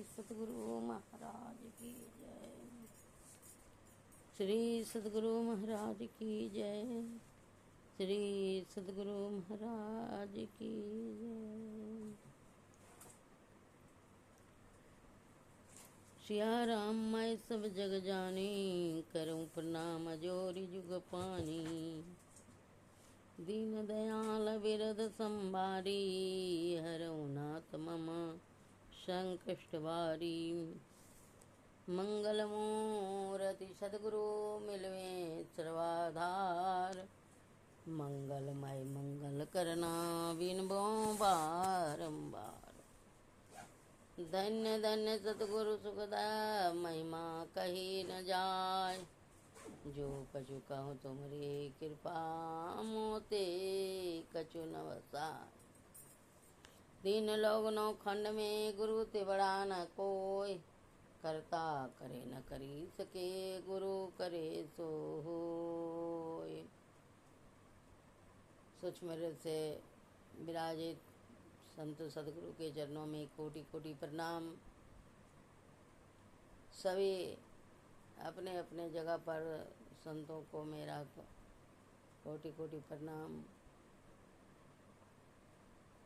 सतगुरु महाराज की जय। श्री सतगुरु महाराज की जय। श्री सतगुरु महाराज की जय। सिया राम मैं सब जग जानी, करूं प्रणाम जोरी जुग पानी। दीन दयाल बिरद संभारी, हरऊ नाथ मम संकष्ट वारी। मंगल मूरति सद्गुरु मिलवे सर्वाधार, मंगलमय मंगल करना बिनबो बारंबार। धन्य धन्य सतगुरु सुखदा महिमा कही न जाय, जो कछु कहूँ तुमरे कृपा मोते कछु न वसाय। तीन लोग नौ खंड में गुरु ते बड़ा न कोई, करता करे न करी सके गुरु करे सो होय। सूक्ष्म हृदय से विराजित संत सदगुरु के चरणों में कोटि कोटि प्रणाम। सभी अपने अपने जगह पर संतों को मेरा कोटि कोटि प्रणाम।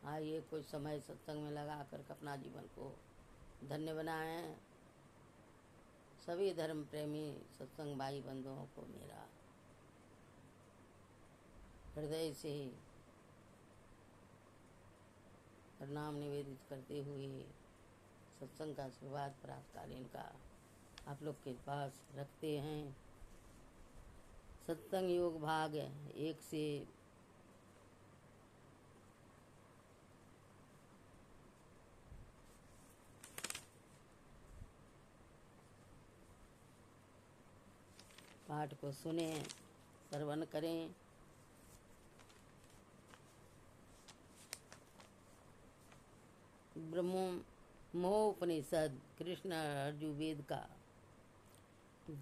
आइए कुछ समय सत्संग में लगा कर अपना जीवन को धन्य बनाएं। सभी धर्म प्रेमी सत्संग भाई बंधुओं को मेरा हृदय से प्रणाम निवेदित करते हुए सत्संग का शुरुआत प्रातःकालीन का आप लोग के पास रखते हैं। सत्संग योग भाग 1 से पाठ को सुने, श्रवण करें। ब्रह्मोपनिषद कृष्ण यजुर्वेद का।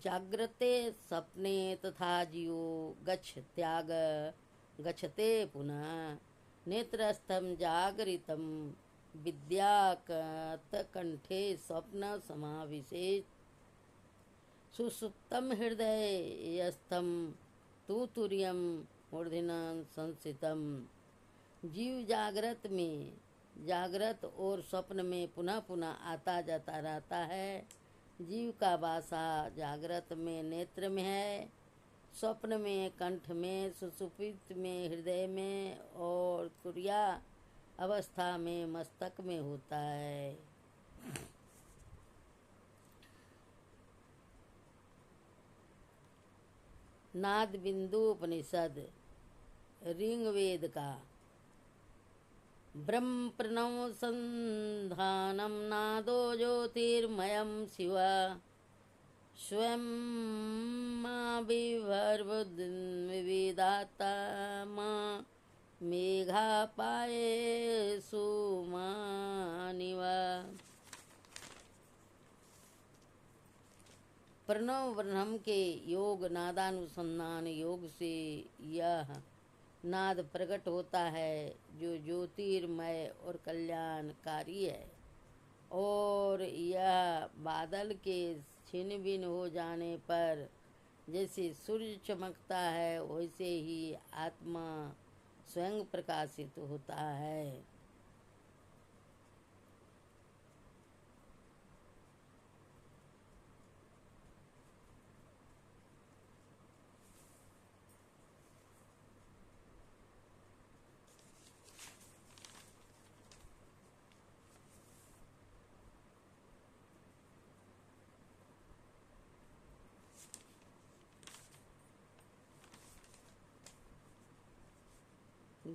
जाग्रते सपने तथा जियो गच्छते पुनः, नेत्रस्थम जागरितम विद्याकंठे स्वप्न समाविशेष। सुसुप्तम हृदयस्थम तु तुर्यम मूर्धना संसितम। जीव जागृत और स्वप्न में पुनः पुनः आता जाता रहता है। जीव का वासा जागृत में नेत्र में है, स्वप्न में कंठ में, सुषुप्त में हृदय में और तुर्या अवस्था में मस्तक में होता है। नाद बिंदु उपनिषद ऋग्वेद का। ब्रह्म प्रणव संधानम नादो ज्योतिर्मयम शिव, स्वयं विविधाता मेघा पाए सुमानिवा। प्रणव ब्रह्म के योग नादानुसंधान योग से यह नाद प्रकट होता है, जो ज्योतिर्मय और कल्याणकारी है। और यह बादल के छिन्न भिन्न हो जाने पर जैसे सूर्य चमकता है, वैसे ही आत्मा स्वयं प्रकाशित होता है।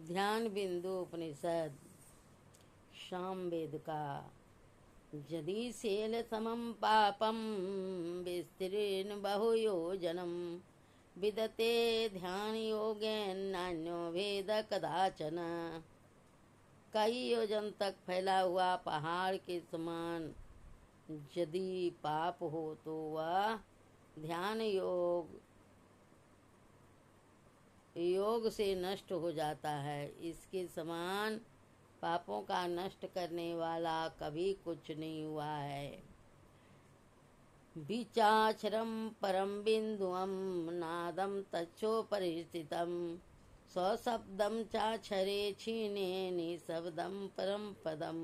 ध्यान बिंदु उपनिषद सामवेद का। यदि शैल समम पापम विस्तीर्ण बहुयोजनम, विदते ध्यान योगेन नान्यो भेद कदाचन। कई योजन तक फैला हुआ पहाड़ के समान यदि पाप हो तो वह ध्यान योग से नष्ट हो जाता है। इसके समान पापों का नष्ट करने वाला कभी कुछ नहीं हुआ है। बीचाक्षरम परम बिंदुअम नादम तच्चोपरिस्थितम स्वशब्दम चाक्षरे क्षीणे निशब्दम परम पदम।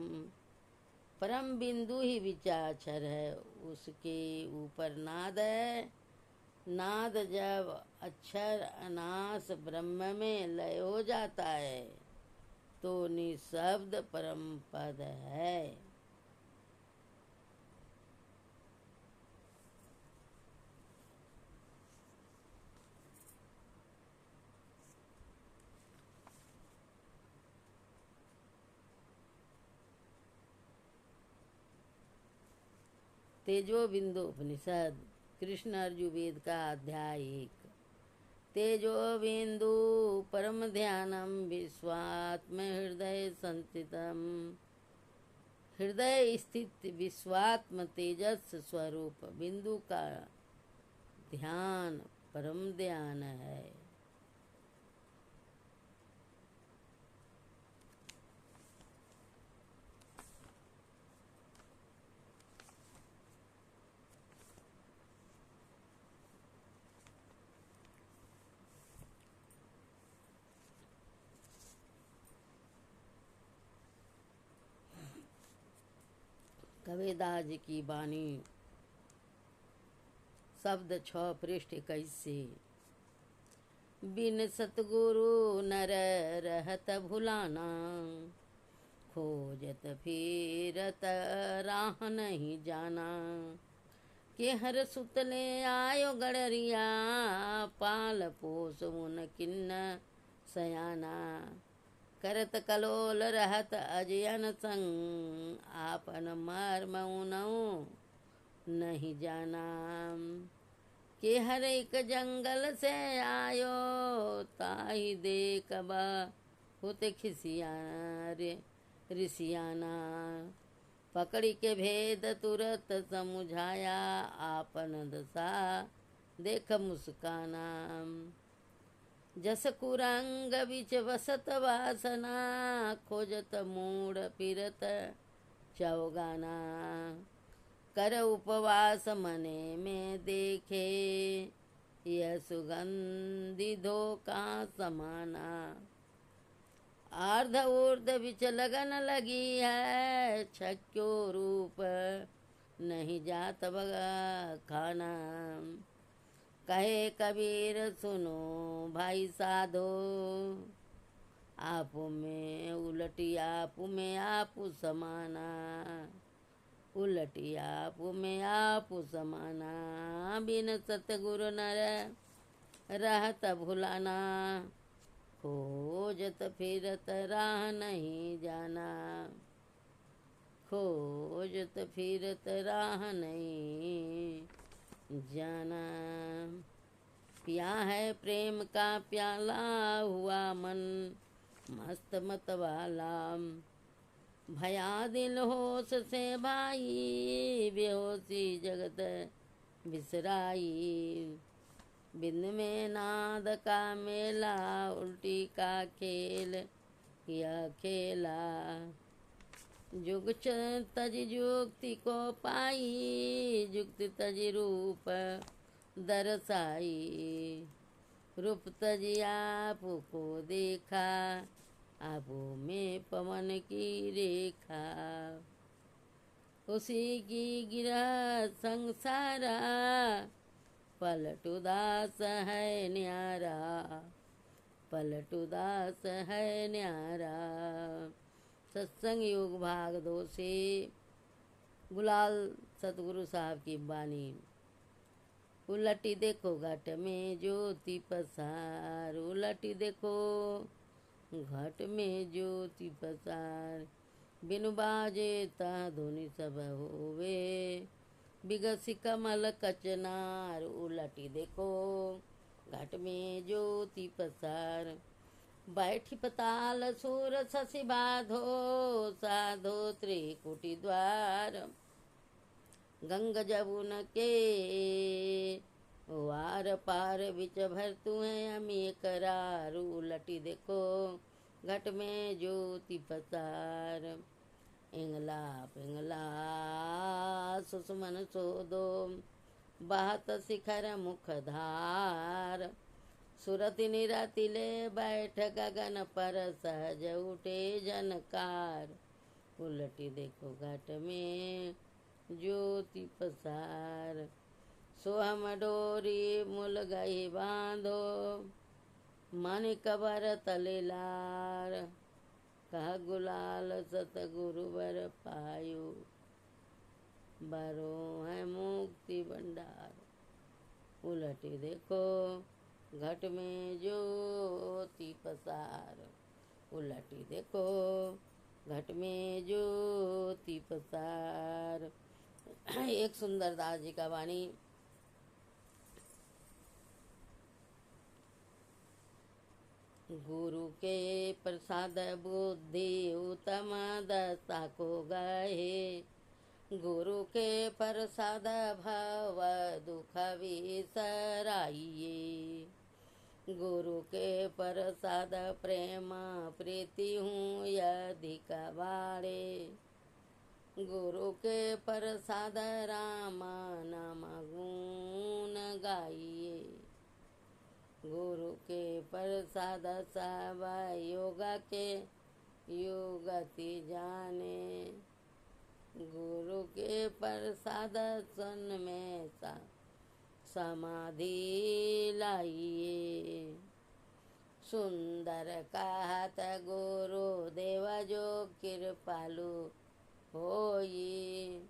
परम बिंदु ही विचाक्षर है, उसके ऊपर नाद है। नाद जब अक्षर अनास ब्रह्म में लय हो जाता है तो निशब्द परम पद है। तेजो बिंदु उपनिषद कृष्ण अर्जुन वेद का अध्याय 1। तेजो बिंदु परम ध्यानम विश्वात्म हृदय संस्थितम। हृदय स्थित विश्वात्म तेजस स्वरूप बिंदु का ध्यान परम ध्यान है। कबीरदास जी की वाणी शब्द 6 पृष्ठ 21 से। बिन सतगुरु नर रहत भुलाना, खोजत फिरत राह नहीं जाना। के हर सुतले आयो गड़रिया, पाल पोस उन किन्न सयाना। करत कलोल रहत अजयन संग, आपन मर्म उनऊ नहीं जाना। के हर एक जंगल से आयो, ताही देखबा होते खिसियाना रे ऋषियाना। पकड़ी के भेद तुरत समुझाया, आपन दशा देख मुस्काना। जस कुरंग बिच बसत वासना, खोजत मूड फिरत चौगाना। कर उपवास मने में देखे, यह सुगंधि धोखा समाना। आर्ध ऊर्ध बिच लगन लगी है, छक्यो रूप नहीं जात बगा खाना। कहे कबीर सुनो भाई साधो, आप में उलटी आप में आप समाना। उलटी आप में आप समाना। बिन सतगुरु नर रहत भुलाना, खोजत फिरत राह नहीं जाना। खोजत फिरत राह नहीं जाना। पिया है प्रेम का प्याला, हुआ मन मस्त मत वाला। भया दिल होश से भाई, बेहोशी जगत बिसराई। बिंद में नाद का मेला, उल्टी का खेल यह खेला। जुग तज जुक्ति को पाई, जुक्ति तज रूप दरसाई। रूप तज आप को देखा, आपो में पवन की रेखा। उसी की गिरा संसारा, पलट उदास है न्यारा। पलट उदास है न्यारा। सत्संग योग भाग 2 से गुलाल सतगुरु साहब की वाणी। उलटी देखो घट में ज्योति पसार, उलटी देखो घट में ज्योति पसार। बिनु बाजे ता धुनि सब होवे, बिगसी कमल कचनार। उलटी देखो घट में ज्योति पसार। बैठी पताल सूर शशि बाधो, साधो त्रिकुटी द्वार। गंग जमुन के वार पार बिच भर तुहे अमी करार। उलटी देखो घट में ज्योति पसार। इंगला पिंगला सुषमन सोदो, बहत शिखर मुख धार। सुरति निरति ले बैठ गगन पर, सहज उठे जनकार। उलटी देखो घट में ज्योति पसार। सोहम डोरी मुल गई बांधो, मानिक बर तले लार। कह गुलाल सतगुरु बर पायो, बरो है मुक्ति भंडार। उलटी देखो घट में ज्योति पसार। उलटी देखो घट में ज्योति पसार। एक सुंदर दास जी का वाणी। गुरु के प्रसाद बुद्धि उत्तम दशा को गए। गुरु के प्रसाद भव दुख विसराइए। गुरु के प्रसाद प्रेम प्रीति हूँ यदि कबाड़े। गुरु के प्रसाद राम नाम गुण गाइए। गुरु के प्रसाद सब योग के योगति जाने। गुरु के प्रसाद सन में समाधि लाइए। सुंदर कहत गुरु देव जो कृपालु होई।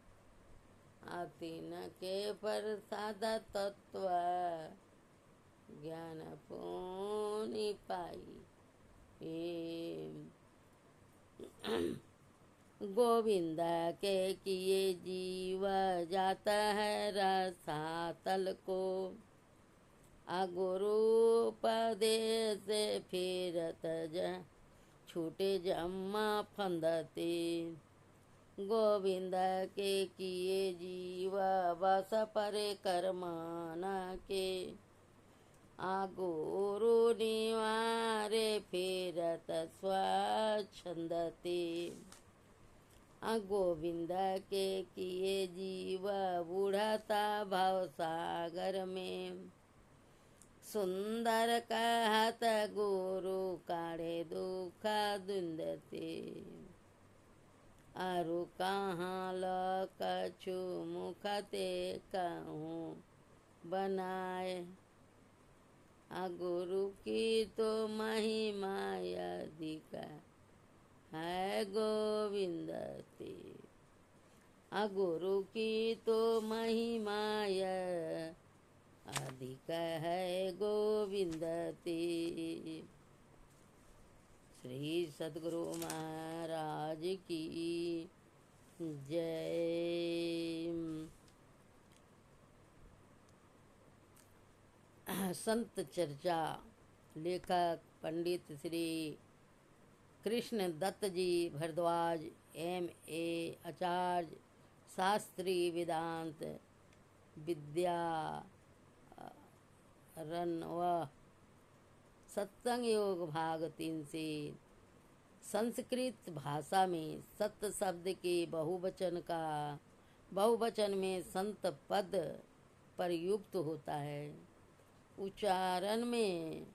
अतिन के प्रसाद तत्व ज्ञान पुनि पाई। गोविंद के किए जीव जाता है रसातल को। गुरु पदेश फिरत छूटे जम्मा फंदते। गोविंद के किए जीव बस परे कर्माना के। गुरु निवारे फिरत स्वच्छंदते। गोविंद के किए जीव बूढ़ता भव सागर में। सुंदर कहत गुरु काढ़े दुख दुंदते। अरु कहाँ ल कछु मुखते कहूँ बनाए। गुरु की तो महिमा अधिक है गोविंद ते। गुरु की तो महिमा अधिक है गोविंद ते। श्री सद्गुरु महाराज की जय। संत चर्चा। लेखक पंडित श्री कृष्ण दत्त जी भारद्वाज, MA, आचार्य, शास्त्री वेदांत विद्या रन्व। सत्संग योग भाग 3 से। संस्कृत भाषा में सत शब्द के बहुवचन में संत पद प्रयुक्त होता है। उच्चारण में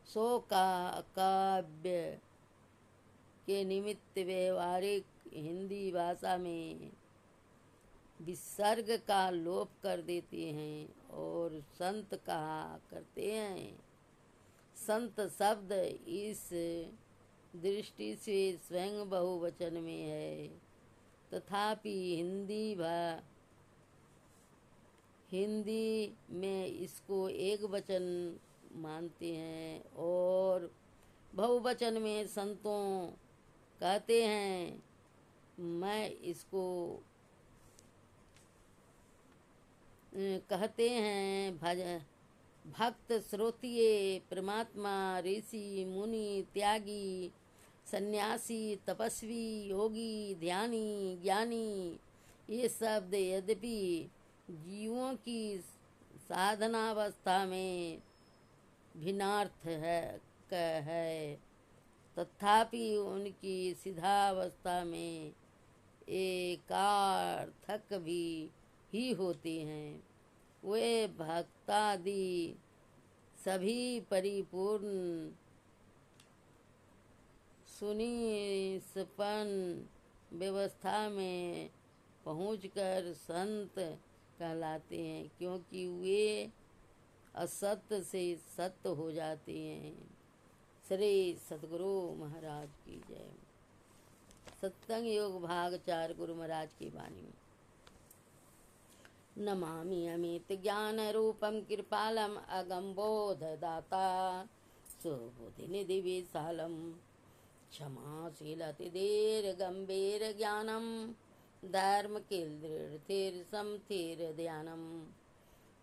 सो का काव्य के निमित्त व्यवहारिक हिंदी भाषा में विसर्ग का लोप कर देते हैं और संत कहा करते हैं। संत शब्द इस दृष्टि से स्वयं बहुवचन में है, तथापि हिंदी में इसको एक वचन मानते हैं और बहुवचन में संतों कहते हैं। मैं इसको कहते हैं भक्त, श्रोत्रिय, परमात्मा, ऋषि, मुनि, त्यागी, सन्यासी, तपस्वी, योगी, ध्यानी, ज्ञानी। ये शब्द यद्यपि जीवों की साधनावस्था में भिन्नार्थ है, तथापि उनकी सिद्धावस्था में एकार्थक भी ही होते हैं। वे भक्तादि सभी परिपूर्ण सुनिष्पन व्यवस्था में पहुंचकर संत कहलाते हैं, क्योंकि वे असत्य से सत्य हो जाते हैं। श्री सतगुरु महाराज की जय। सत्संग योग भाग 4 गुरु महाराज की वाणी। नमामि अमित ज्ञान रूपम कृपालम अगम्बोध दाता सुबुद्धि निधि विशालम क्षमाशीलतिधीर गंभीर ज्ञानम धर्म किल समथिर ध्यानम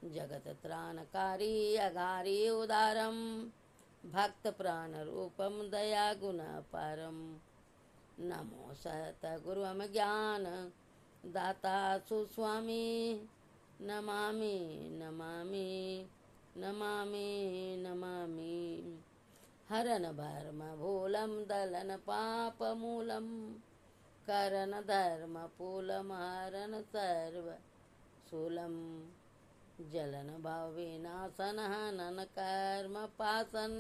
जगत त्राणकारी अगारी उदारम भक्त प्राण रूपम दया गुण पारम। नमो सत गुरुम ज्ञान दाता सुस्वामी नमामि नमामि नमामि नमामि। हरन भर्म भूलम दलन पाप मूलम करन धर्म पूलम हरन सर्व शूलम जलन भाव विनाशन हनन कर्म पासन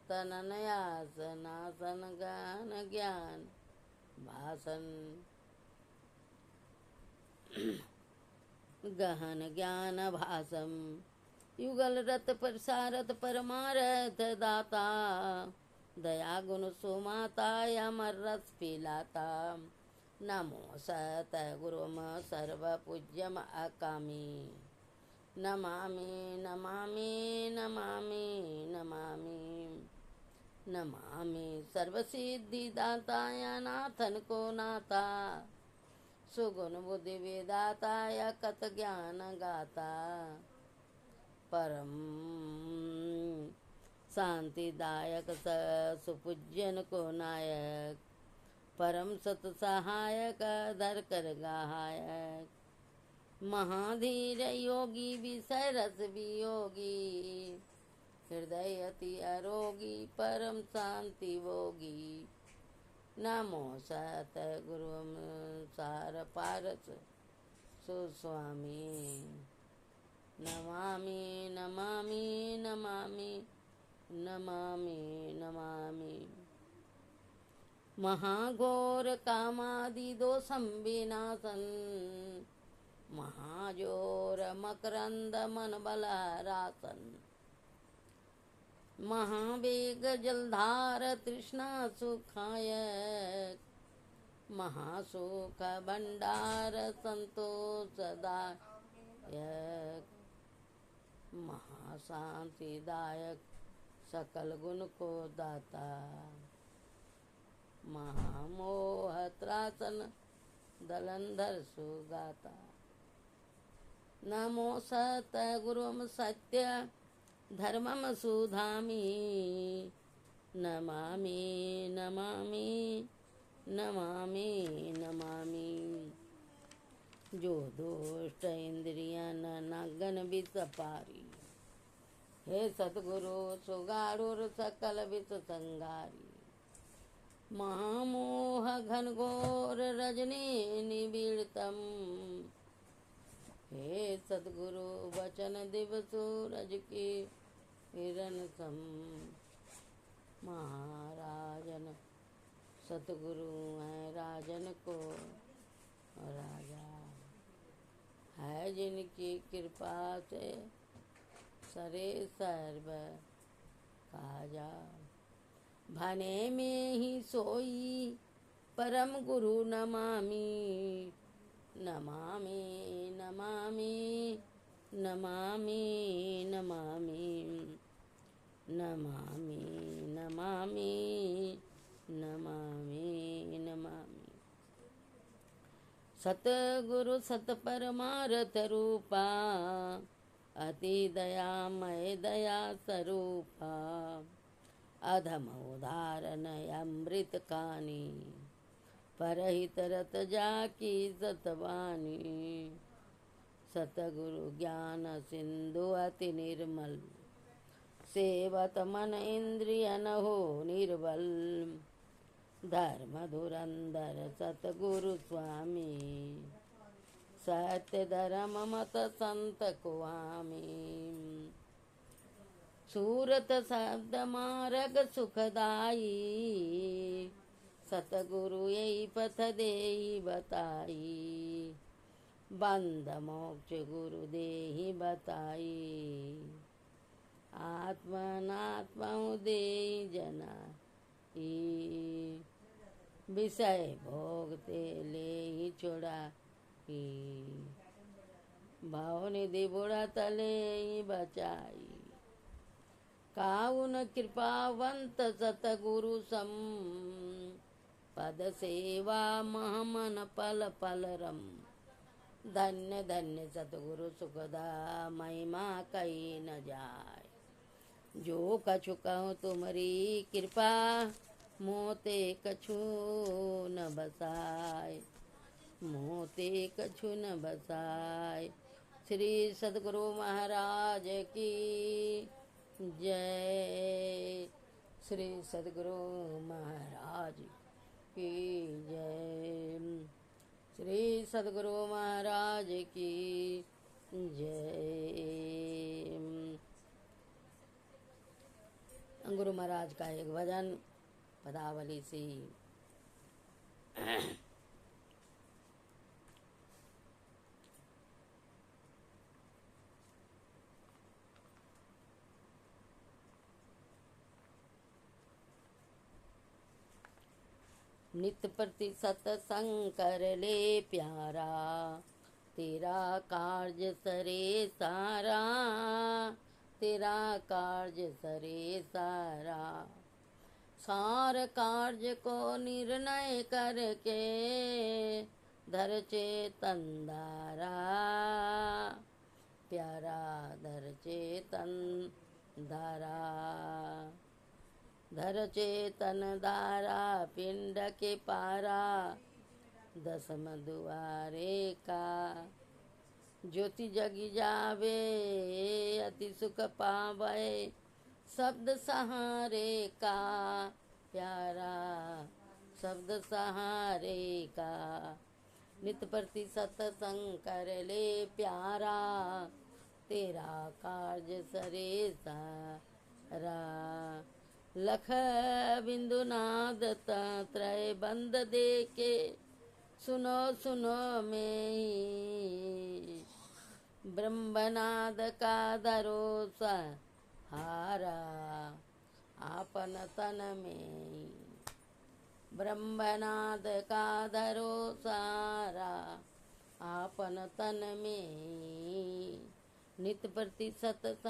तनन यासनासन ज्ञान ज्ञान भासन। गहन ज्ञान भासम युगल रत प्रसारत परमारथ दाता दया गुण सुमाता अमर रस पिलाता। नमो सत गुरुम सर्व पूज्यम अकामी नमामि नमामि नमामि नमामि नमामि सर्वसिद्धि दाताय नाथन को नाथा सुगुण बुद्धि वेदाताय कत ज्ञान गाता। परम शांतिदायक सुपूज्यन को नायक परम सत सहायक धर कर गायक महाधीर योगी विषय रस वियोगी हृदय अति अरोगी परम शांति भोगी। नमो सत गुरुम सार पारस सुस्वामी नमामि नमामि नमामि नमामि नमामि। महाघोर कामादि दोषं विनाशन महाजोर मकरंद मन बलरासन महावेग जलधार तृष्णा सुखायक महासुख भंडार संतोषदायक महाशांतिदायक सकल गुण को दाता महामोह त्रासन दलंधर सुगाता। नमो सत गुरुम सत्य धर्मम सुधामी नमामि नमामि नमामि नमामि। जो दुष्ट इंद्रियां नागन विष पारी हे सतगुरु सुगारुर सकल विष संगारी। महामोह घनघोर रजनी निबिड़तम हे सतगुरु वचन दिव सूरज की हिरण सम। महाराजन सतगुरु है राजन को राजा है जिनकी कृपा से सरे सर्व काजा। भने में ही सोई परम गुरु नमामि नमामि नमामि नमामि नमामि नमामि नमामि नमामि नमामि। सतगुरु सत परमार्थ रूपा अति दयामय दया स्वरूपा अधम उदाहरण अमृत कानी परहित रत जाकी सतवानी। सतगुरु ज्ञान सिंधु अति निर्मल सेवत मन इंद्रिय न हो निर्बल, धर्म धुरंधर सतगुरु स्वामी, सत्य धर्म मत संत कुआमी। सूरत शब्द मार्ग सुखदाई, सतगुरु यही पथ देहि बताई, बंध मोक्ष गुरु देहि बताई, आत्मनात्म देहि जनाई, विषय भोगते ले ही छुड़ाई, भाव निधि बुढ़ा तले ही बचाई, काउन कृपावंत सतगुरु सम, पद सेवा महमन पल पल रम, धन्य धन्य सतगुरु सुखदा महिमा कही न जाय, जो कछु कहूँ तुम्हारी कृपा, मोते कछु न बसाय, मोते कछु न बसाय। श्री सद्गुरु महाराज की जय, श्री सद्गुरु महाराज की जय, श्री सद्गुरु महाराज की जय। गुरु महाराज का एक भजन पदावली से। नित प्रति सत्संग कर ले प्यारा, तेरा कार्य सरे सारा, तेरा कार्य सरे सारा, सार कार्य को निर्णय करके धर चेतन धारा, प्यारा धर चेतन धारा, धर चेतन धारा पिंड के पारा, दसम दुआरे का, ज्योति जगी जावे अति सुख पावे, शब्द सहारे का, प्यारा शब्द सहारे का, नित प्रति सत्संग कर ले प्यारा, तेरा कार्य सरे सारा, लख बिंदु नाद त्रय बंद दे के, सुनो सुनो में ब्रह्मनाद का धरो सहारा, आपन तन में ब्रह्मनाद का धरो सहारा, आपन तन में नित प्रति सत्संग